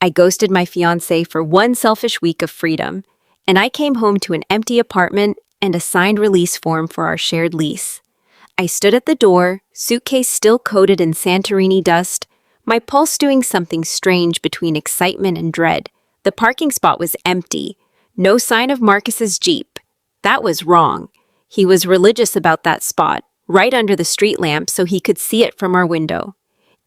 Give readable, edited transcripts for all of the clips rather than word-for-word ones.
I ghosted my fiancé for one selfish week of freedom, and I came home to an empty apartment and a signed release form for our shared lease. I stood at the door, suitcase still coated in Santorini dust, my pulse doing something strange between excitement and dread. The parking spot was empty. No sign of Marcus's Jeep. That was wrong. He was religious about that spot, right under the street lamp so he could see it from our window.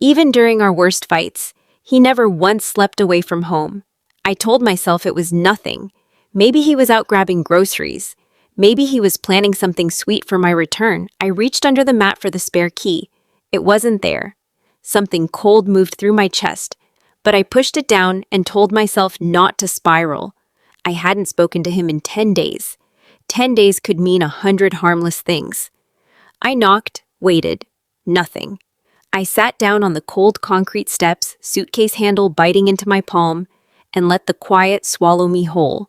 Even during our worst fights, he never once slept away from home. I told myself it was nothing. Maybe he was out grabbing groceries. Maybe he was planning something sweet for my return. I reached under the mat for the spare key. It wasn't there. Something cold moved through my chest, but I pushed it down and told myself not to spiral. I hadn't spoken to him in 10 days. 10 days could mean 100 harmless things. I knocked, waited. Nothing. I sat down on the cold concrete steps, suitcase handle biting into my palm, and let the quiet swallow me whole.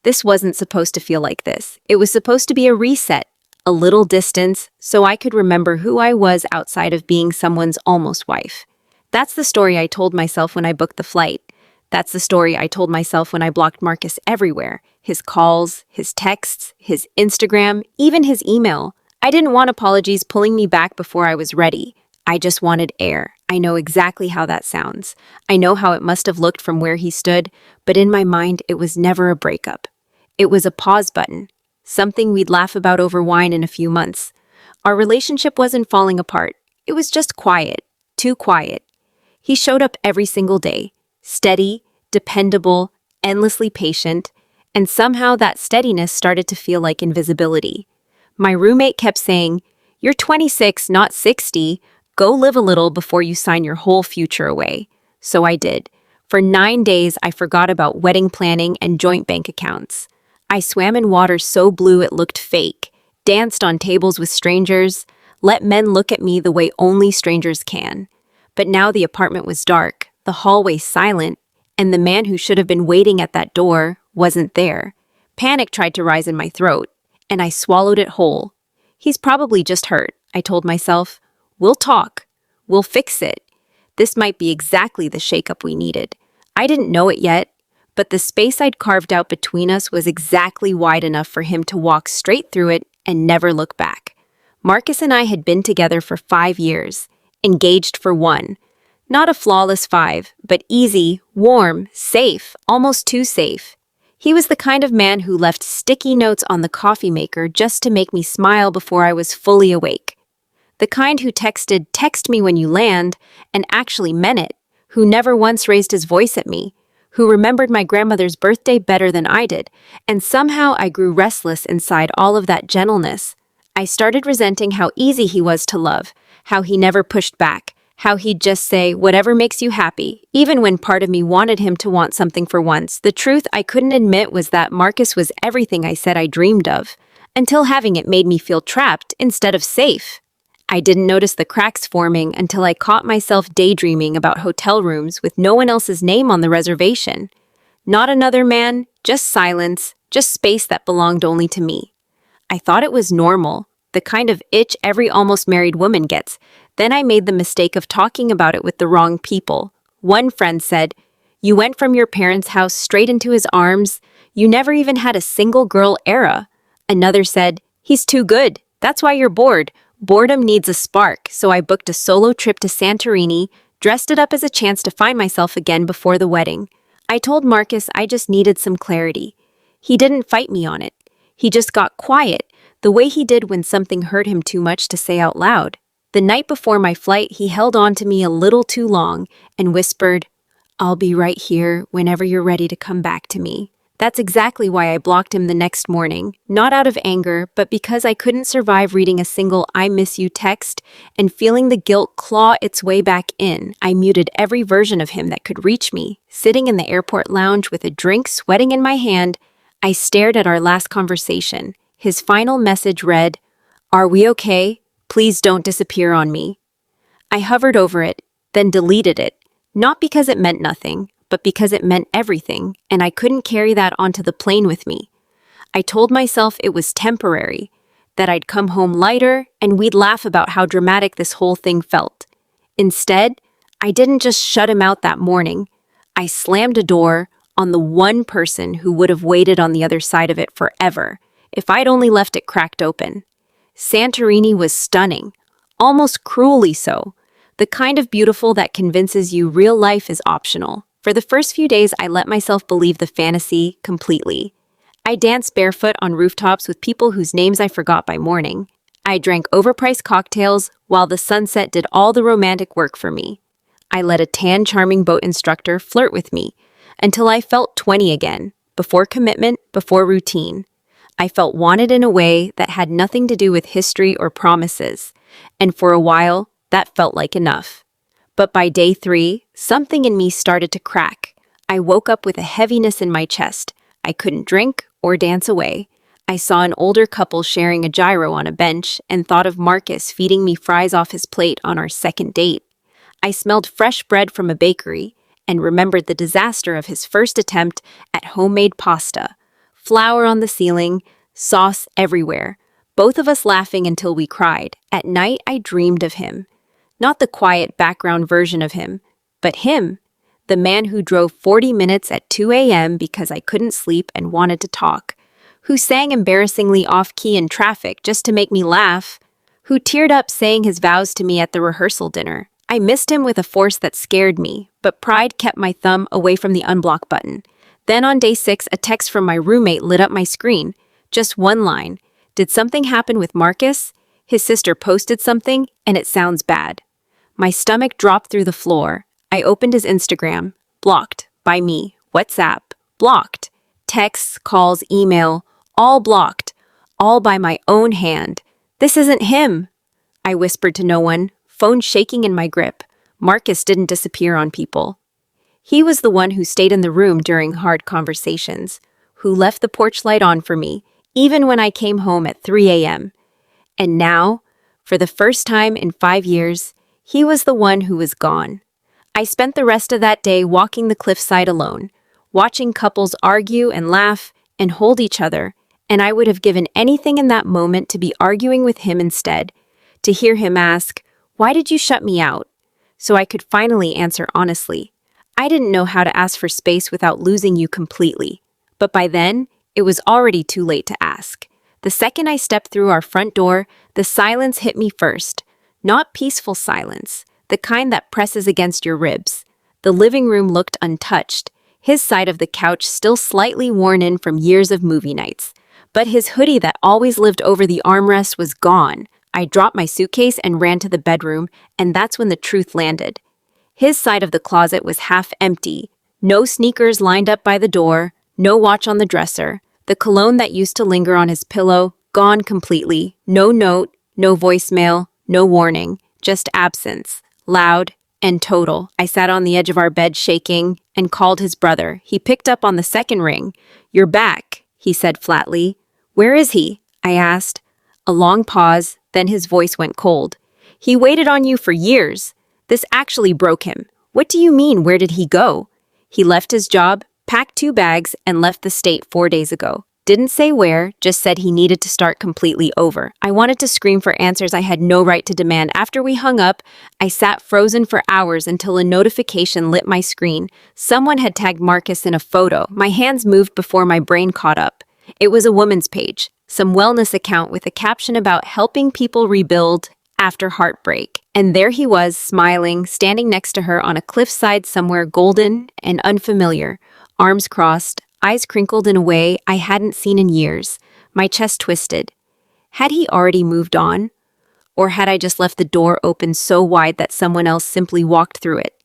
This wasn't supposed to feel like this. It was supposed to be a reset, a little distance, so I could remember who I was outside of being someone's almost wife. That's the story I told myself when I booked the flight. That's the story I told myself when I blocked Marcus everywhere. His calls, his texts, his Instagram, even his email. I didn't want apologies pulling me back before I was ready. I just wanted air. I know exactly how that sounds. I know how it must have looked from where he stood, but in my mind, it was never a breakup. It was a pause button, something we'd laugh about over wine in a few months. Our relationship wasn't falling apart. It was just quiet, too quiet. He showed up every single day, steady, dependable, endlessly patient, and somehow that steadiness started to feel like invisibility. My roommate kept saying, "You're 26, not 60. Go live a little before you sign your whole future away." So I did. For 9 days, I forgot about wedding planning and joint bank accounts. I swam in water so blue it looked fake, danced on tables with strangers, let men look at me the way only strangers can. But now the apartment was dark, the hallway silent, and the man who should have been waiting at that door wasn't there. Panic tried to rise in my throat, and I swallowed it whole. He's probably just hurt, I told myself. We'll talk. We'll fix it. This might be exactly the shakeup we needed. I didn't know it yet, but the space I'd carved out between us was exactly wide enough for him to walk straight through it and never look back. Marcus and I had been together for 5 years, engaged for 1. Not a flawless 5, but easy, warm, safe, almost too safe. He was the kind of man who left sticky notes on the coffee maker just to make me smile before I was fully awake. The kind who texted, "Text me when you land," and actually meant it, who never once raised his voice at me, who remembered my grandmother's birthday better than I did, and somehow I grew restless inside all of that gentleness. I started resenting how easy he was to love, how he never pushed back, how he'd just say, "Whatever makes you happy," even when part of me wanted him to want something for once. The truth I couldn't admit was that Marcus was everything I said I dreamed of, until having it made me feel trapped instead of safe. I didn't notice the cracks forming until I caught myself daydreaming about hotel rooms with no one else's name on the reservation. Not another man, just silence, just space that belonged only to me. I thought it was normal, the kind of itch every almost married woman gets. Then I made the mistake of talking about it with the wrong people. One friend said, "You went from your parents' house straight into his arms. You never even had a single girl era." Another said, "He's too good. That's why you're bored. Boredom needs a spark," so I booked a solo trip to Santorini, dressed it up as a chance to find myself again before the wedding. I told Marcus I just needed some clarity. He didn't fight me on it. He just got quiet, the way he did when something hurt him too much to say out loud. The night before my flight, he held on to me a little too long and whispered, "I'll be right here whenever you're ready to come back to me." That's exactly why I blocked him the next morning, not out of anger, but because I couldn't survive reading a single "I miss you" text and feeling the guilt claw its way back in. I muted every version of him that could reach me. Sitting in the airport lounge with a drink sweating in my hand, I stared at our last conversation. His final message read, "Are we okay? Please don't disappear on me." I hovered over it, then deleted it, not because it meant nothing, but because it meant everything, and I couldn't carry that onto the plane with me. I told myself it was temporary, that I'd come home lighter, and we'd laugh about how dramatic this whole thing felt. Instead, I didn't just shut him out that morning. I slammed a door on the one person who would have waited on the other side of it forever if I'd only left it cracked open. Santorini was stunning, almost cruelly so, the kind of beautiful that convinces you real life is optional. For the first few days, I let myself believe the fantasy completely. I danced barefoot on rooftops with people whose names I forgot by morning. I drank overpriced cocktails while the sunset did all the romantic work for me. I let a tan, charming boat instructor flirt with me until I felt 20 again, before commitment, before routine. I felt wanted in a way that had nothing to do with history or promises, and for a while, that felt like enough. But by day 3, something in me started to crack. I woke up with a heaviness in my chest. I couldn't drink or dance away. I saw an older couple sharing a gyro on a bench and thought of Marcus feeding me fries off his plate on our second date. I smelled fresh bread from a bakery and remembered the disaster of his first attempt at homemade pasta. Flour on the ceiling, sauce everywhere, both of us laughing until we cried. At night, I dreamed of him. Not the quiet background version of him, but him, the man who drove 40 minutes at 2 a.m. because I couldn't sleep and wanted to talk, who sang embarrassingly off-key in traffic just to make me laugh, who teared up saying his vows to me at the rehearsal dinner. I missed him with a force that scared me, but pride kept my thumb away from the unblock button. Then on day 6, a text from my roommate lit up my screen. Just one line. Did something happen with Marcus? His sister posted something, and it sounds bad. My stomach dropped through the floor. I opened his Instagram. Blocked. By me. WhatsApp. Blocked. Texts, calls, email. All blocked. All by my own hand. This isn't him. I whispered to no one, phone shaking in my grip. Marcus didn't disappear on people. He was the one who stayed in the room during hard conversations, who left the porch light on for me, even when I came home at 3 a.m. And now, for the first time in 5 years, he was the one who was gone. I spent the rest of that day walking the cliffside alone, watching couples argue and laugh and hold each other, and I would have given anything in that moment to be arguing with him instead, to hear him ask, "Why did you shut me out?" So I could finally answer honestly. I didn't know how to ask for space without losing you completely. But by then, it was already too late to ask. The second I stepped through our front door, the silence hit me first. Not peaceful silence, the kind that presses against your ribs. The living room looked untouched, his side of the couch still slightly worn in from years of movie nights. But his hoodie that always lived over the armrest was gone. I dropped my suitcase and ran to the bedroom, and that's when the truth landed. His side of the closet was half empty. No sneakers lined up by the door, no watch on the dresser. The cologne that used to linger on his pillow, gone completely. No note, no voicemail, no warning, just absence, loud and total. I sat on the edge of our bed shaking and called his brother. He picked up on the second ring. "You're back," he said flatly. "Where is he?" I asked. A long pause, then his voice went cold. "He waited on you for years. This actually broke him." "What do you mean, where did he go?" "He left his job, packed 2 bags, and left the state 4 days ago. Didn't say where, just said he needed to start completely over." I wanted to scream for answers I had no right to demand. After we hung up, I sat frozen for hours until a notification lit my screen. Someone had tagged Marcus in a photo. My hands moved before my brain caught up. It was a woman's page, some wellness account with a caption about helping people rebuild after heartbreak. And there he was, smiling, standing next to her on a cliffside somewhere golden and unfamiliar, arms crossed, eyes crinkled in a way I hadn't seen in years. My chest twisted. Had he already moved on? Or had I just left the door open so wide that someone else simply walked through it?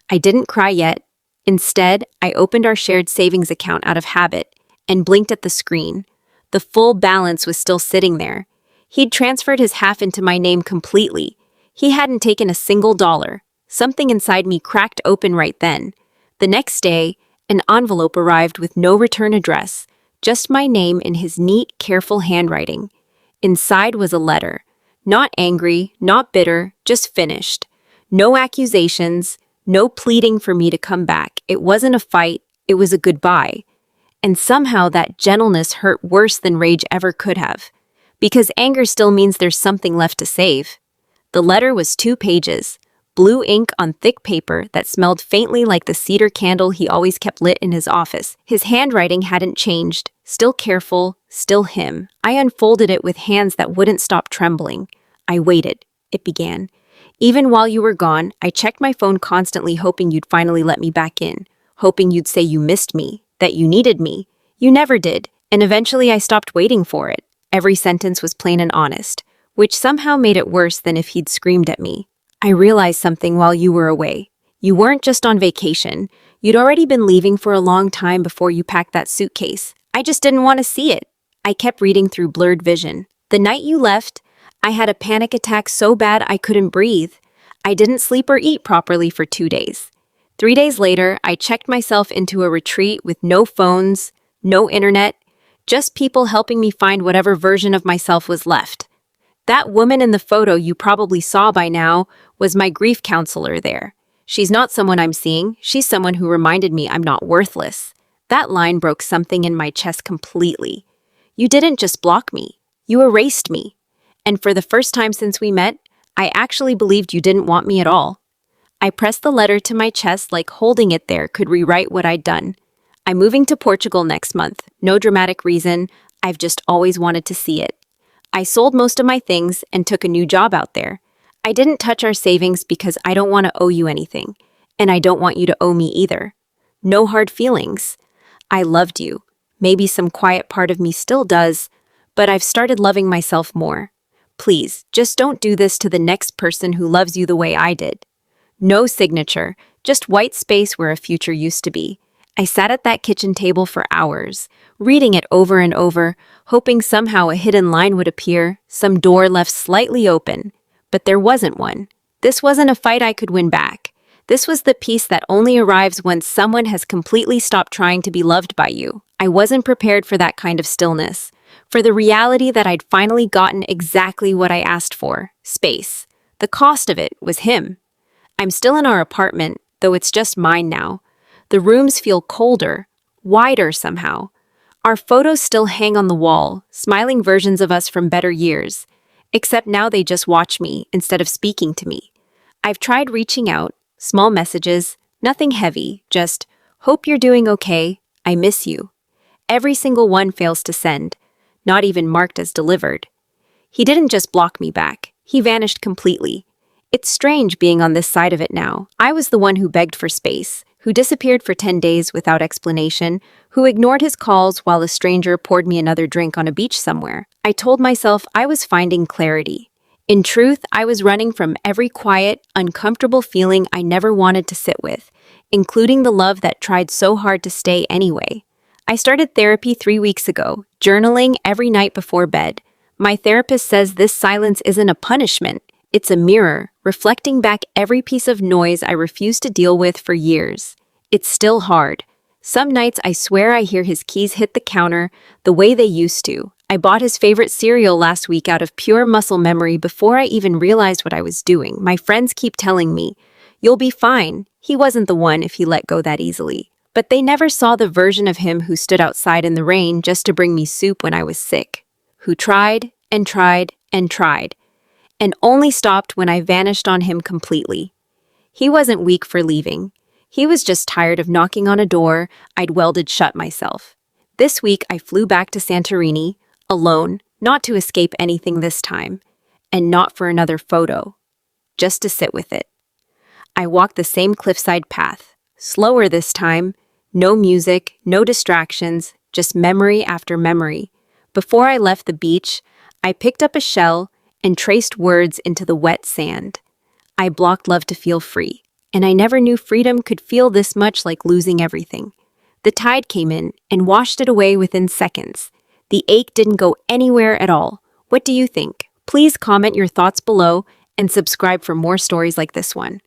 I didn't cry yet. Instead, I opened our shared savings account out of habit and blinked at the screen. The full balance was still sitting there. He'd transferred his half into my name completely. He hadn't taken a single dollar. Something inside me cracked open right then. The next day, an envelope arrived with no return address, just my name in his neat, careful handwriting. Inside was a letter. Not angry, not bitter, just finished. No accusations, no pleading for me to come back. It wasn't a fight, it was a goodbye. And somehow that gentleness hurt worse than rage ever could have. Because anger still means there's something left to save. The letter was 2 pages, blue ink on thick paper that smelled faintly like the cedar candle he always kept lit in his office. His handwriting hadn't changed, still careful, still him. I unfolded it with hands that wouldn't stop trembling. I waited. It began. Even while you were gone, I checked my phone constantly, hoping you'd finally let me back in, hoping you'd say you missed me, that you needed me. You never did, and eventually I stopped waiting for it. Every sentence was plain and honest, which somehow made it worse than if he'd screamed at me. I realized something while you were away. You weren't just on vacation. You'd already been leaving for a long time before you packed that suitcase. I just didn't want to see it. I kept reading through blurred vision. The night you left, I had a panic attack so bad I couldn't breathe. I didn't sleep or eat properly for 2 days. 3 days later, I checked myself into a retreat with no phones, no internet, just people helping me find whatever version of myself was left. That woman in the photo you probably saw by now was my grief counselor there. She's not someone I'm seeing, she's someone who reminded me I'm not worthless. That line broke something in my chest completely. You didn't just block me, you erased me. And for the first time since we met, I actually believed you didn't want me at all. I pressed the letter to my chest like holding it there could rewrite what I'd done. I'm moving to Portugal next month. No dramatic reason, I've just always wanted to see it. I sold most of my things and took a new job out there. I didn't touch our savings because I don't want to owe you anything, and I don't want you to owe me either. No hard feelings. I loved you. Maybe some quiet part of me still does, but I've started loving myself more. Please, just don't do this to the next person who loves you the way I did. No signature, just white space where a future used to be. I sat at that kitchen table for hours, reading it over and over, hoping somehow a hidden line would appear, some door left slightly open. But there wasn't one. This wasn't a fight I could win back. This was the peace that only arrives when someone has completely stopped trying to be loved by you. I wasn't prepared for that kind of stillness, for the reality that I'd finally gotten exactly what I asked for, space. The cost of it was him. I'm still in our apartment, though it's just mine now. The rooms feel colder, wider somehow. Our photos still hang on the wall, smiling versions of us from better years. Except now they just watch me instead of speaking to me. I've tried reaching out, small messages, nothing heavy, just, hope you're doing okay, I miss you. Every single one fails to send, not even marked as delivered. He didn't just block me back, he vanished completely. It's strange being on this side of it now. I was the one who begged for space, who disappeared for 10 days without explanation, who ignored his calls while a stranger poured me another drink on a beach somewhere. I told myself I was finding clarity. In truth, I was running from every quiet, uncomfortable feeling I never wanted to sit with, including the love that tried so hard to stay anyway. I started therapy 3 weeks ago, journaling every night before bed. My therapist says this silence isn't a punishment. It's a mirror, reflecting back every piece of noise I refused to deal with for years. It's still hard. Some nights I swear I hear his keys hit the counter the way they used to. I bought his favorite cereal last week out of pure muscle memory before I even realized what I was doing. My friends keep telling me, "You'll be fine." He wasn't the one if he let go that easily. But they never saw the version of him who stood outside in the rain just to bring me soup when I was sick, who tried and tried and tried, and only stopped when I vanished on him completely. He wasn't weak for leaving. He was just tired of knocking on a door I'd welded shut myself. This week I flew back to Santorini, alone, not to escape anything this time, and not for another photo, just to sit with it. I walked the same cliffside path, slower this time, no music, no distractions, just memory after memory. Before I left the beach, I picked up a shell and traced words into the wet sand. I blocked love to feel free, and I never knew freedom could feel this much like losing everything. The tide came in and washed it away within seconds. The ache didn't go anywhere at all. What do you think? Please comment your thoughts below and subscribe for more stories like this one.